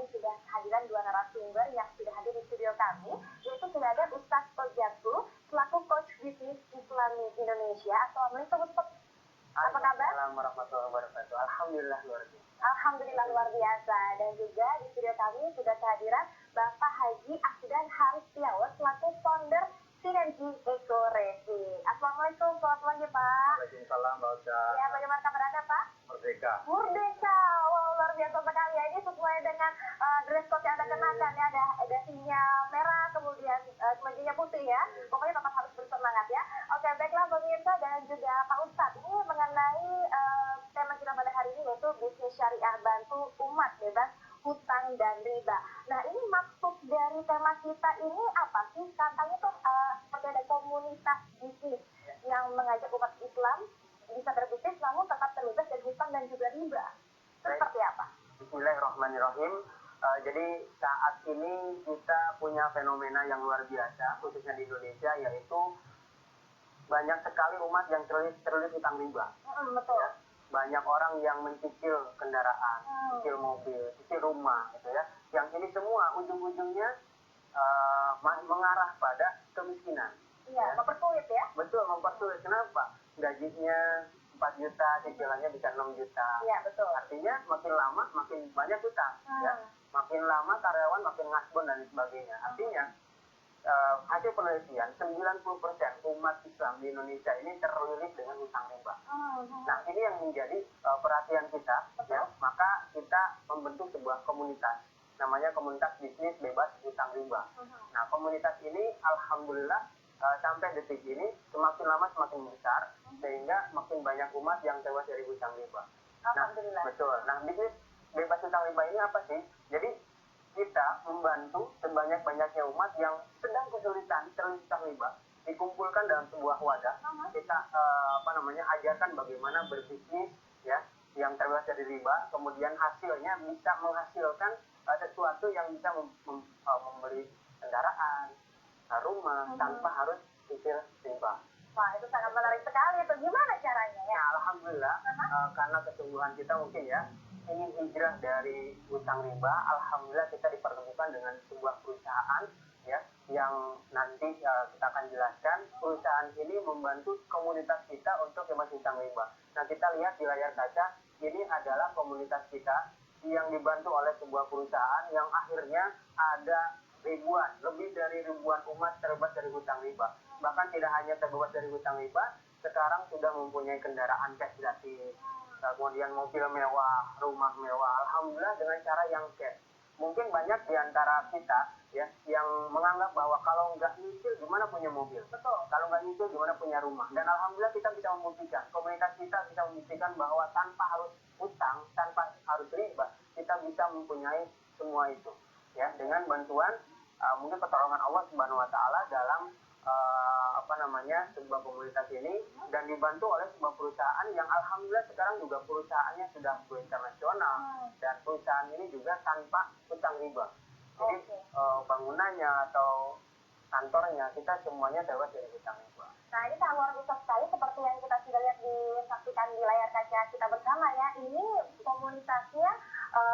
ini sudah kehadiran dua narasumber yang sudah hadir di studio kami, yaitu sudah ada Ustadz Tojatu selaku Coach Bisnis Islami Indonesia. Assalamualaikum Ustadz. Apa kabar? Assalamualaikum warahmatullahi wabarakatuh. Alhamdulillah luar biasa. Alhamdulillah luar biasa. Dan juga di studio kami sudah kehadiran Bapak Haji Afdan Haris Setiawan selaku founder Sinergi Eco Racing. Assalamualaikum, selamat pagi Pak. Waalaikumsalam Mbak Ocha. Ya, bagaimana kabar Anda Pak? Merdeka. Merdeka, wow luar biasa sekali ya. Ini sesuai dengan dress code yang Anda kenakan ya. Ada sinyal merah, kemudian kemeja putih ya. Pokoknya tetap harus bersemangat ya. Oke, baiklah pemirsa dan juga Pak Ustadz. Ini mengenai tema kita pada hari ini yaitu bisnis syariah bantu umat bebas hutang dan riba. Nah, ini maksud dari tema kita ini apa sih? Katanya tuh seperti ada komunitas bisnis yang mengajak umat Islam bisa berbisnis namun tetap terbebas dari hutang dan juga riba. Seperti apa? Bismillahirrahmanirrahim. Jadi saat ini kita punya fenomena yang luar biasa khususnya di Indonesia, yaitu banyak sekali umat yang terlilit hutang riba. Betul. Ya, banyak orang yang mencicil kendaraan, cicil mobil, cicil rumah, gitu ya. Yang ini semua ujung-ujungnya mengarah pada kemiskinan. Iya, mempersulit ya? Betul, mempersulit. Kenapa? Gajinya 4 juta, cicilannya bisa 6 juta. Iya, betul. Artinya makin lama makin banyak hutang. Ya. Makin lama karyawan makin ngasbon dan sebagainya. Artinya hasil penelitian 90% umat Islam di Indonesia ini terlilit dengan hutang riba. Nah, ini yang menjadi perhatian kita, ya. Maka kita membentuk sebuah komunitas, namanya Komunitas Bisnis Bebas Hutang Riba. Nah, komunitas ini alhamdulillah sampai detik ini semakin lama semakin besar, sehingga makin banyak umat yang tewas dari hutang riba. Alhamdulillah. Nah, betul. Nah, bisnis bebas hutang riba ini apa sih? Jadi kita membantu sebanyak-banyaknya umat yang sedang kesulitan terlilit hutang riba, dikumpulkan dalam sebuah wadah. Kita ajarkan bagaimana berbisnis, ya, yang terbebas dari riba, kemudian hasilnya bisa menghasilkan sesuatu yang bisa membeli kendaraan, rumah, tanpa harus cicil riba. Wah, itu sangat menarik sekali. Itu gimana caranya ya? Nah, alhamdulillah, karena kesungguhan kita mungkin ya, ingin hijrah dari hutang riba, alhamdulillah kita dipertemukan dengan sebuah perusahaan, ya, yang nanti kita akan jelaskan. Perusahaan ini membantu komunitas kita untuk bebas hutang riba. Nah, kita lihat di layar kaca, ini adalah komunitas kita yang dibantu oleh sebuah perusahaan yang akhirnya ada lebih dari ribuan umat terbebas dari hutang riba. Bahkan tidak hanya terbebas dari hutang riba, sekarang sudah mempunyai kendaraan cash gratis, kemudian mobil mewah, rumah mewah, alhamdulillah dengan cara yang cash. Mungkin banyak di antara kita ya yang menganggap bahwa kalau nggak nyicil gimana punya mobil, betul. Kalau nggak nyicil gimana punya rumah. Dan alhamdulillah kita bisa membuktikan, komunitas kita bisa membuktikan bahwa tanpa harus hutang, tanpa harus riba, kita bisa mempunyai semua itu. Ya, dengan bantuan mungkin pertolongan Allah Subhanahu wa taala dalam sebuah komunitas ini, dan dibantu oleh sebuah perusahaan yang alhamdulillah sekarang juga perusahaannya sudah go internasional, dan perusahaan ini juga tanpa hutang riba. Jadi bangunannya atau kantornya kita semuanya bebas dari hutang riba. Nah, ini sangat luar biasa sekali seperti yang kita sudah lihat disaksikan di layar kaca kita bersama ya. Ini komunitasnya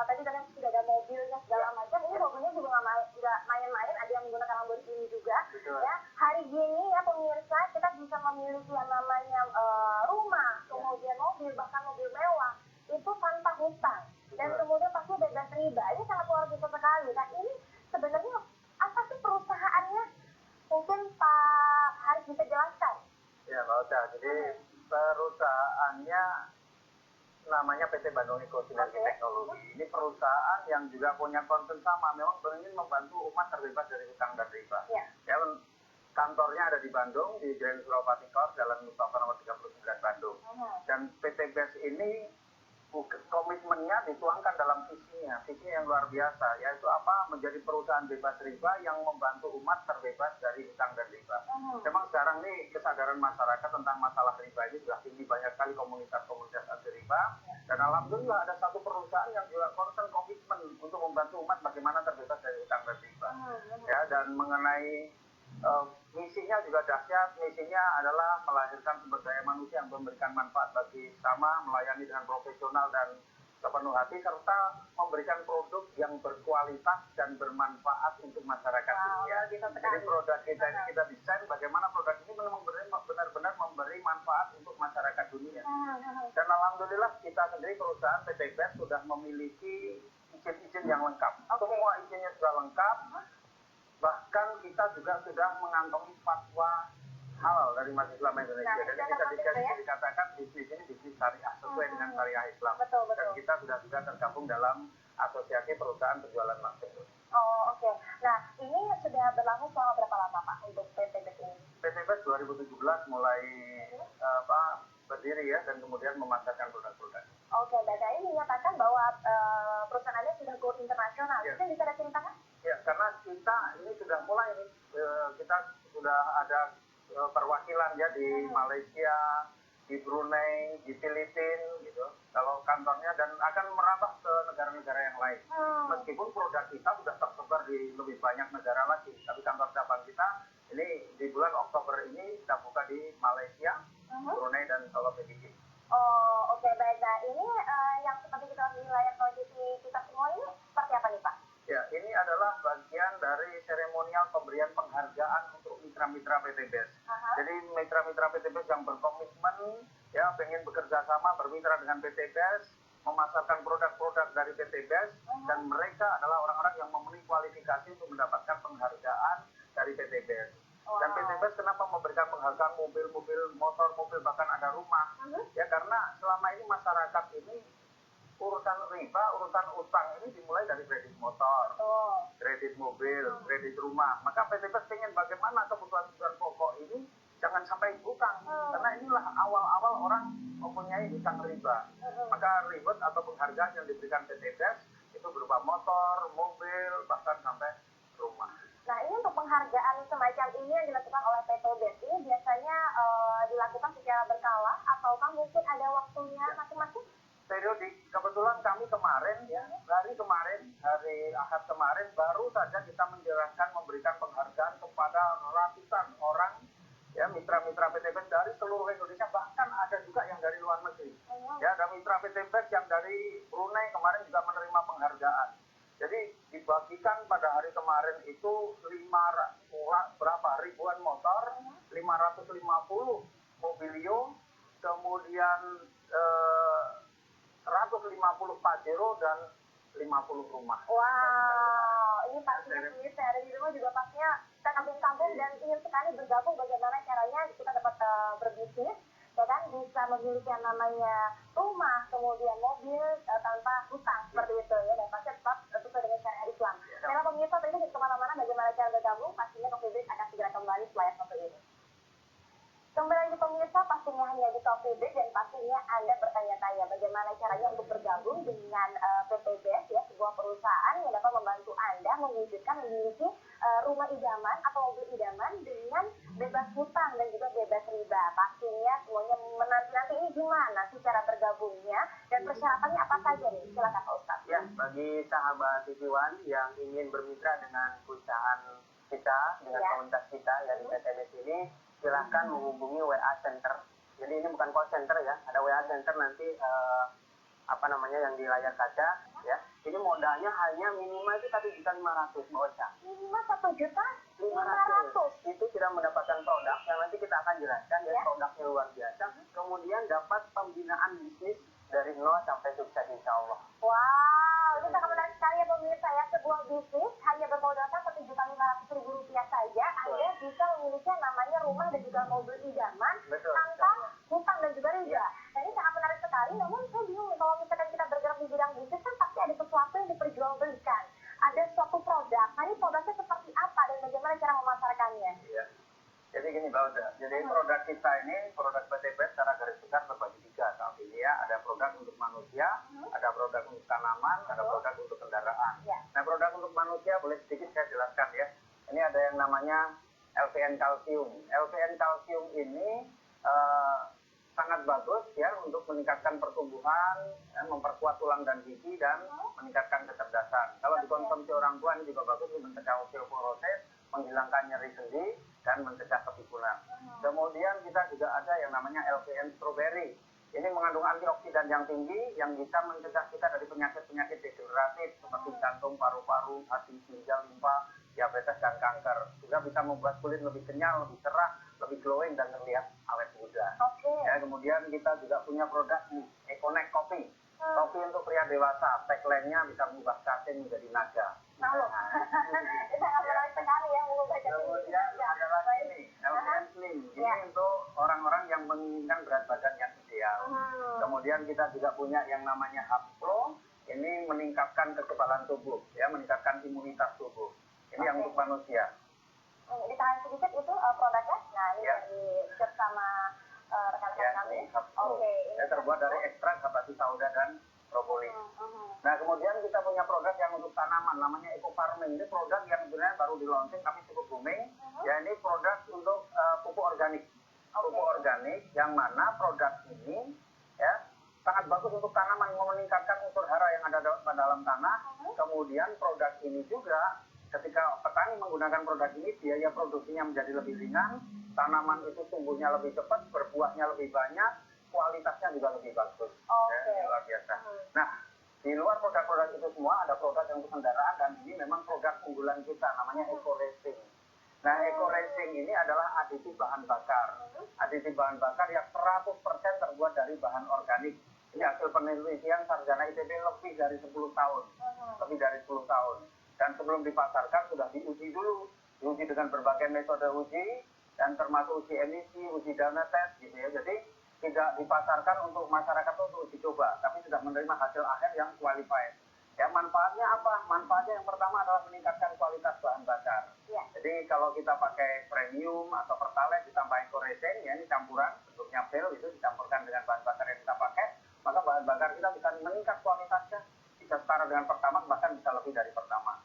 tadi sudah ada mobilnya segala macam. Ini mobilnya juga nggak main-main, ada yang menggunakan Lamborghini juga. Betul. Ya. Hari gini ya pemirsa, kita bisa memiliki yang namanya rumah, kemudian mobil, bahkan mobil mewah itu tanpa hutang. Dan kemudian pasti bebas riba. Ini sangat luar biasa sekali. Nah, ini sebenarnya apa sih perusahaannya? Mungkin Pak Haris bisa jelaskan. Ya, Mbak Ocha. Jadi perusahaannya namanya PT Bandung Eco Sinergi Teknologi. Ini perusahaan yang juga punya concern sama, memang ingin membantu umat terbebas dari hutang dan riba. Ya, kantornya ada di Bandung, di Grand Suropati Kor, Jalan Mustafa nomor 39 Bandung. Dan PT BES ini komitmennya dituangkan dalam visinya yang luar biasa, yaitu apa? Menjadi perusahaan bebas riba yang membantu umat terbebas dari hutang dan riba. Memang sekarang nih kesadaran masyarakat tentang masalah riba ini sudah tinggi, banyak sekali komunitas-komunitas anti riba, dan alhamdulillah ada satu perusahaan yang juga concern komitmen untuk membantu umat bagaimana terbebas dari hutang dan riba. Ya, dan mengenai misinya juga dahsyat. Misinya adalah melahirkan sumber daya manusia yang memberikan manfaat bagi sama, melayani dengan profesional dan sepenuh hati serta memberikan produk yang berkualitas dan bermanfaat untuk masyarakat dunia. Jadi produk kita ini kita desain bagaimana produk ini benar-benar memberi manfaat untuk masyarakat dunia. Dan alhamdulillah kita sendiri perusahaan PT BES sudah memiliki izin-izin yang lengkap. Semua izinnya sudah lengkap. Bahkan kita juga sudah mengantongi fatwa halal dari Majelis Ulama Indonesia. Jadi kita dikatakan bisnis ini bisnis syariah sesuai dengan syariah Islam. Dan kita sudah juga tergabung dalam asosiasi perusahaan penjualan langsung. Oh, oke. Nah, ini sudah berlangsung selama berapa lama Pak untuk PT BES ini? PT BES 2017 mulai berdiri ya, dan kemudian memasarkan produk-produk. Oke, baik. Ini menyatakan bahwa perusahaan Anda sudah go internasional. Ya. Mungkin bisa diceritakan? Ya, karena kita ini sudah mulai nih, kita sudah ada perwakilan ya di Malaysia, di Brunei, di Filipina gitu. Kalau kantornya dan akan merambah ke negara-negara yang lain. Meskipun produk kita sudah tersebar di lebih banyak negara lagi, tapi kantor cabang kita ini di bulan Oktober ini kita buka di Malaysia, Brunei dan Filipina. Oh, oke, baik. Nah, ini yang seperti kita lihat di layar televisi kita semua ini seperti apa nih Pak? Ya, ini adalah bagian dari seremonial pemberian penghargaan untuk mitra-mitra PT BES. Jadi mitra-mitra PT BES yang berkomitmen, ya, pengen bekerja sama bermitra dengan PT BES, memasarkan produk-produk dari PT BES, dan mereka adalah orang-orang yang memenuhi kualifikasi untuk mendapatkan penghargaan dari PT BES. Dan PT BES kenapa memberikan penghargaan mobil-mobil, motor, mobil, bahkan ada rumah? Ya, karena selama ini masyarakat ini urusan riba, urusan utang ini dimulai dari kredit motor, kredit mobil, kredit rumah. Maka PT BES ingin bagaimana kebutuhan-kebutuhan pokok ini jangan sampai utang. Karena inilah awal-awal orang mempunyai utang riba. Maka reward atau penghargaan yang diberikan PT BES itu berupa motor, mobil, bahkan sampai rumah. Nah, ini untuk penghargaan semacam ini yang dilakukan oleh PT BES ini biasanya dilakukan secara berkala ataukah mungkin ada waktunya masing-masing? Periodik. Kebetulan kami kemarin, ya, hari Ahad kemarin, baru saja kita menjelaskan memberikan penghargaan kepada ratusan orang, ya, mitra-mitra PT BES dari seluruh Indonesia, bahkan ada juga yang dari luar negeri. Ya, ada mitra PT BES yang dari Brunei kemarin juga menerima penghargaan. Jadi dibagikan pada hari kemarin itu ribuan motor, 550 mobilio, kemudian 150 Pajero dan 50 rumah. Wow, ini pastinya pemirsa ada di rumah juga pastinya kita kampung-kampung dan ingin sekali bergabung bagaimana caranya kita dapat berbisnis, ya kan, bisa memiliki yang namanya rumah, kemudian mobil tanpa hutang seperti itu ya, dan pasti tetap sesuai dengan syariat Islam. Karena pemirsa tadi jangan kemana-mana, bagaimana cara bergabung, pastinya Coffee Break akan segera kembali setelah yang satu ini. Kembali lagi pemirsa, pastinya hanya di Coffee Break dan pastinya Anda bertanya-tanya bagaimana caranya untuk bergabung dengan PT BES, ya, sebuah perusahaan yang dapat membantu Anda mewujudkan memiliki rumah idaman atau mobil idaman dengan bebas hutang dan juga bebas riba. Pastinya semuanya menanti-nanti ini gimana sih cara bergabungnya dan persyaratannya apa saja nih? Silakan Pak Ustaz. Ya, bagi sahabat TV One yang ingin bermitra dengan perusahaan kita, dengan komunitas kita ya di PT BES ini, silahkan menghubungi WA Center. Jadi ini bukan call center ya, ada WA Center nanti yang di layar kaca ya. Ini modalnya hanya minimal itu 1.500.000 Mbak Ocha. Minimal 1.500.000. Itu tidak mendapatkan produk yang nanti kita akan jelaskan ya, produknya luar biasa. Kemudian dapat pembinaan bisnis dari nol sampai sukses insya Allah. Wow, ini sangat menarik sekali ya pemirsa ya. Sebuah bisnis hanya bermodalkan Rp1.500.000 saja, Anda bisa memiliki yang namanya rumah dan juga mobil idaman tanpa hutang dan juga riba. Nah, ini sangat menarik sekali. Namun saya bingung nih, kalau misalkan kita bergerak di bidang bisnis kan pasti ada sesuatu yang diperjualbelikan. Ada suatu produk. Nah, ini produknya seperti apa dan bagaimana cara memasarkannya? Iya. Jadi gini Mbak Ocha, jadi produk kita ini, produk PT BES secara garis besar terbagi 3 saat ini ya. Ada produk untuk manusia, ada produk untuk tanaman, ada produk untuk kendaraan. Nah, produk untuk manusia boleh sedikit saya jelaskan ya. Ini ada yang namanya LPN kalsium. LPN kalsium ini sangat bagus ya untuk meningkatkan pertumbuhan, memperkuat tulang dan gigi dan meningkatkan kecerdasan. Kalau dikonsumsi orang tua ini juga bagus untuk mencegah osteoporosis, menghilangkan nyeri sendi dan mencegah kepikulan. Kemudian kita juga ada yang namanya LPN strawberry. Ini mengandung antioksidan yang tinggi yang bisa mencegah kita dari penyakit-penyakit degeneratif seperti jantung, paru-paru, hati, ginjal, limpa, diabetes, dan kanker. Juga bisa membuat kulit lebih kenyal, lebih cerah, lebih glowing, dan terlihat awet muda. Ya, kemudian kita juga punya produk Econnect Coffee. Kopi untuk pria dewasa, tagline-nya bisa mengubah katin menjadi naga. Sangat menarik sekali ya mengubah katin menjadi Kemudian naga. ada lagi nih, LPN Slim. Ini untuk orang-orang yang menginginkan berat badan yang ideal. Kemudian kita juga punya yang namanya Hub Pro. Ini meningkatkan kekebalan tubuh, ya, meningkatkan imunitas tubuh. Ini yang untuk manusia. Ditahan sedikit itu produknya. Nah, ini dari share sama rekan-rekan kami. Ini terbuat dari ekstrak habati sauda dan propolis. Nah, kemudian kita punya produk yang untuk tanaman, namanya Eco Farming. Ini produk yang sebenarnya baru di launching tapi cukup booming. Ya, ini produk untuk pupuk organik. Pupuk organik yang mana produk ini ya sangat bagus untuk tanaman, meningkatkan unsur hara yang ada dalam tanah. Kemudian produk ini juga ketika petani menggunakan produk ini, biaya produksinya menjadi lebih ringan, tanaman itu tumbuhnya lebih cepat, berbuahnya lebih banyak, kualitasnya juga lebih bagus. Ya, luar biasa. Nah, di luar produk-produk itu semua ada produk yang untuk kendaraan, dan ini memang produk unggulan kita, namanya Eco Racing. Nah, Eco Racing ini adalah aditif bahan bakar. Aditif bahan bakar yang 100% terbuat dari bahan organik. Ini hasil penelitian sarjana ITB lebih dari 10 tahun. Lebih dari 10 tahun. Dan sebelum dipasarkan sudah diuji dulu. Diuji dengan berbagai metode uji, dan termasuk uji emisi, uji dana tes, gitu ya. Jadi tidak dipasarkan untuk masyarakat untuk uji coba, tapi sudah menerima hasil akhir yang qualified. Ya, manfaatnya apa? Manfaatnya yang pertama adalah meningkatkan kualitas bahan bakar. Jadi kalau kita pakai premium atau pertalite ditambah Eco Racing, ya ini campuran, bentuknya pil itu dicampurkan dengan bahan bakar yang kita pakai, maka bahan bakar kita bisa meningkat kualitasnya, bisa setara dengan pertamax, bahkan bisa lebih dari pertamax.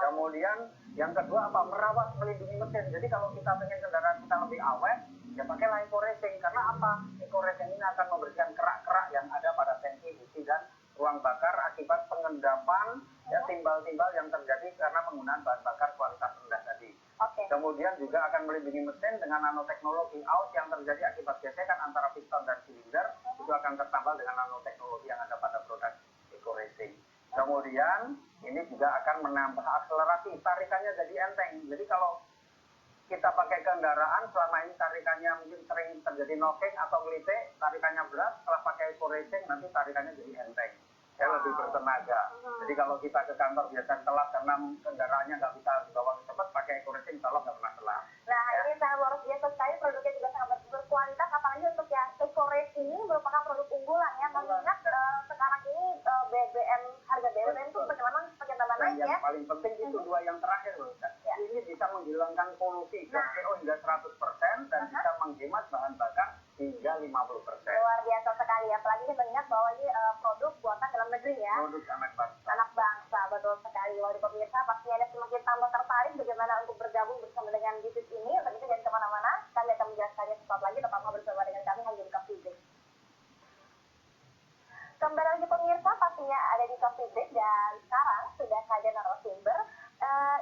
Kemudian yang kedua apa? Merawat, melindungi mesin. Jadi kalau kita ingin kendaraan kita lebih awet, ya pakailah Eco Racing. Karena apa? Eco Racing ini akan membersihkan kerak-kerak yang ada pada tangki, busi, dan ruang bakar akibat pengendapan ya timbal-timbal yang terjadi karena penggunaan bahan bakar kualitas rendah tadi. Kemudian juga akan melindungi mesin dengan nanoteknologi. Aus yang terjadi akibat gesekan antara piston dan silinder itu akan tertambal dengan nanoteknologi yang ada pada produk Eco Racing. Kemudian ini juga akan menambah akselerasi, tarikannya jadi enteng. Jadi kalau kita pakai kendaraan selama ini tarikannya mungkin sering terjadi knocking atau ngelite, tarikannya berat, setelah pakai Eco Racing nanti tarikannya jadi enteng. Ya, lebih bertenaga. Jadi kalau kita ke kantor biasa telat karena kendaraannya nggak bisa dibawa cepat, pakai Eco Racing insya Allah nggak pernah telat. Nah, ini sangat luar biasa sekali, produknya juga sangat berkualitas, apalagi untuk yang Eco Racing ini merupakan produk unggulan ya, mengingat sekarang ini harga BBM itu semakin lama naik ya. Yang paling penting itu dua yang terakhir loh. Ini bisa menghilangkan polusi gas CO hingga 100% dan bisa menghemat bahan bakar hingga 50%. Luar biasa sekali ya, apalagi kita ingat bahwa ini produk buatan dalam negeri ya. Produk anak bangsa. Anak bangsa, betul sekali. Wahai pemirsa, pasti Anda semakin tambah tertarik bagaimana untuk bergabung bersama dengan bisnis ini. Untuk itu jangan kemana-mana, kami akan menjelaskannya sesaat lagi, tetaplah bersama dengan kami hanya di Coffee Break. Kembali lagi pemirsa, pastinya ada di Coffee Break, dan sekarang sudah hadir narasumber.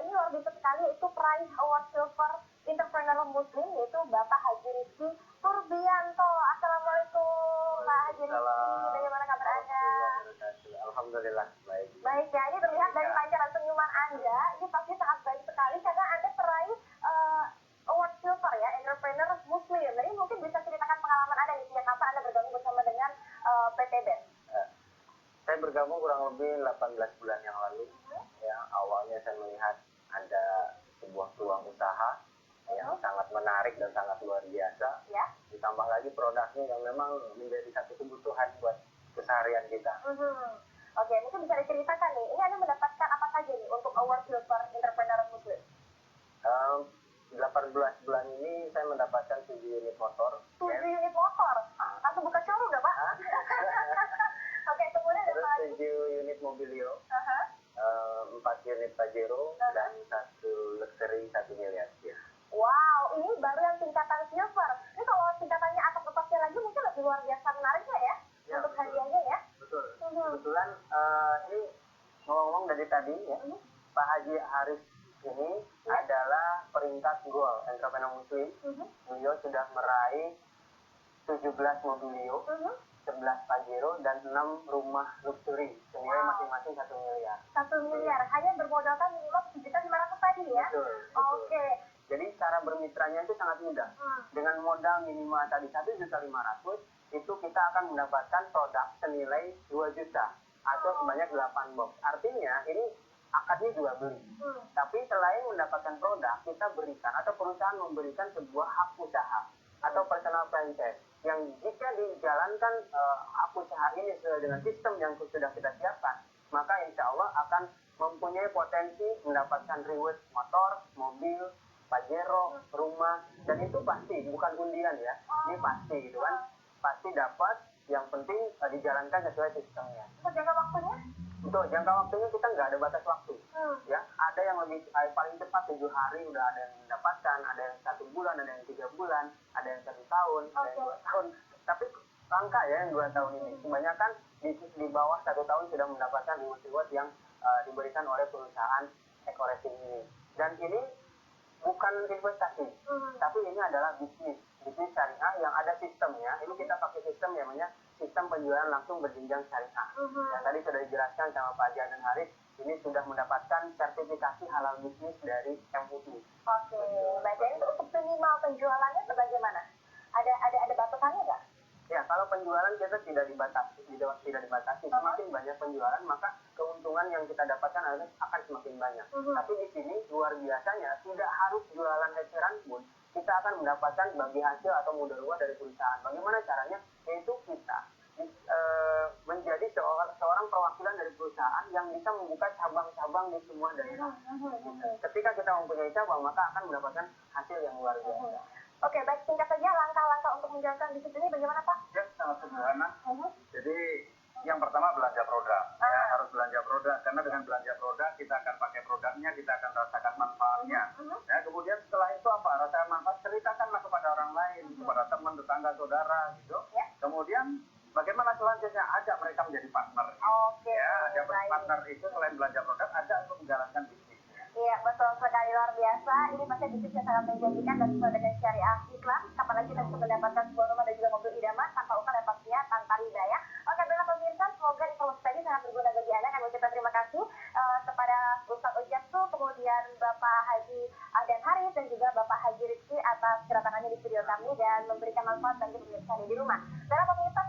Ini luar biasa sekali, itu peraih Award Silver Entrepreneur Muslim, yaitu Bapak Haji Rizky Turbianto. Assalamualaikum Pak Haji Rizky, bagaimana kabar Anda? Alhamdulillah baik. Baik ya, ini terlihat dari pancaran senyuman Anda, ini pasti sangat baik sekali karena Anda peraih Award Silver ya, Entrepreneur Muslim. Jadi mungkin bisa ceritakan pengalaman Anda nih, sejak kapan Anda bergabung bersama dengan PT BES? Saya bergabung kurang lebih 18 bulan yang lalu. Ya, awalnya saya melihat ada sebuah peluang usaha yang sangat menarik dan sangat luar biasa. Ditambah lagi produknya yang memang menjadi satu kebutuhan buat keseharian kita. Oke, mungkin bisa diceritakan nih, ini Anda mendapatkan apa saja nih untuk Award Silver Entrepreneur Muslim? 18 bulan ini saya mendapatkan 7 unit motor. 7 unit motor? Langsung buka showroom nggak Pak? Oke, kemudian ada terus apa lagi? 7 unit Mobilio, 4 unit Pajero, dan 1 luxury 1 miliar. Ya. Wow, ini baru yang tingkatan silver. Ini kalau tingkatannya atas-atasnya lagi mungkin lebih luar biasa menariknya ya, untuk hadiahnya ya. Betul. Kebetulan ini ngomong dari tadi ya, Pak Haji Haris ini adalah peringkat Gold Entrepreneur Muslim. Beliau sudah meraih 17 Mobilio, 11 Pajero, dan 6 rumah luxury, senilai masing-masing 1 miliar. 1 miliar, hanya bermodalkan minimal 7.500.000 tadi ya? Betul. Oke. Jadi cara bermitranya itu sangat mudah. Dengan modal minimal tadi 1.500.000, itu kita akan mendapatkan produk senilai 2 juta atau sebanyak 8 box. Artinya ini akadnya jual beli. Tapi selain mendapatkan produk, kita berikan atau perusahaan memberikan sebuah hak usaha atau personal franchise yang jika dijalankan hak usaha ini sesuai dengan sistem yang sudah kita siapkan, maka insya Allah akan mempunyai potensi mendapatkan reward motor, mobil, Pajero, rumah, dan itu pasti, bukan undian ya, ini pasti gitu kan, pasti dapat, yang penting dijalankan sesuai sistemnya. Untuk jangka waktunya? Untuk jangka waktunya kita nggak ada batas waktu, ya, ada yang lebih paling cepat 7 hari udah ada yang mendapatkan, ada yang 1 bulan, ada yang 3 bulan, ada yang 1 tahun, ada yang 2 tahun, tapi langka ya yang 2 tahun ini, kebanyakan di bawah 1 tahun sudah mendapatkan reward yang diberikan oleh perusahaan Eco-Racing ini, dan ini bukan investasi, tapi ini adalah bisnis syariah yang ada sistemnya. Ini kita pakai sistem yang namanya sistem penjualan langsung berjenjang syariah. Yang tadi sudah dijelaskan sama Pak Jan dan Haris, ini sudah mendapatkan sertifikasi halal bisnis dari MUI. Oke, baik. Dan untuk minimal penjualannya bagaimana? Ada batasannya nggak? Ya, kalau penjualan kita tidak dibatasi. Semakin banyak penjualan, maka keuntungan yang kita dapatkan akan semakin banyak. Tapi di sini luar biasanya, tidak harus jualan eceran pun, kita akan mendapatkan bagi hasil atau mudarat dari perusahaan. Bagaimana caranya? Yaitu kita menjadi seorang perwakilan dari perusahaan yang bisa membuka cabang-cabang di semua daerah. Ketika kita mempunyai cabang, maka akan mendapatkan hasil yang luar biasa. Oke, baik, singkat saja langkah-langkah untuk menjalankan bisnis ini bagaimana Pak? Ya, sangat sederhana. Jadi yang pertama belanja produk. Ya, harus belanja produk, karena dengan belanja produk kita akan pakai produknya, kita akan rasakan manfaatnya. Ya, kemudian setelah itu apa? Rasakan manfaat, ceritakanlah kepada orang lain, kepada teman, tetangga, saudara, gitu. Kemudian bagaimana selanjutnya? Ajak mereka menjadi partner. Ya, ajak partner itu selain belanja produk, ajak untuk menjalankan bisnis. Iya, betul sekali, luar biasa. Ini pasti bisnis yang sangat menjanjikan dan sesuai dengan syariah Islam. Kapan lagi kita bisa mendapatkan sebuah rumah dan juga mobil idaman tanpa utang dan pastinya tanpa riba ya. Oke, baiklah pemirsa, semoga informasi tadi sangat berguna bagi Anda. Kami ucapkan terima kasih kepada Ustadz Ujatsu, kemudian Bapak Haji Ahdan Haris dan juga Bapak Haji Rizky atas kedatangannya di studio kami dan memberikan manfaat bagi pemirsa di rumah. Baiklah pemirsa,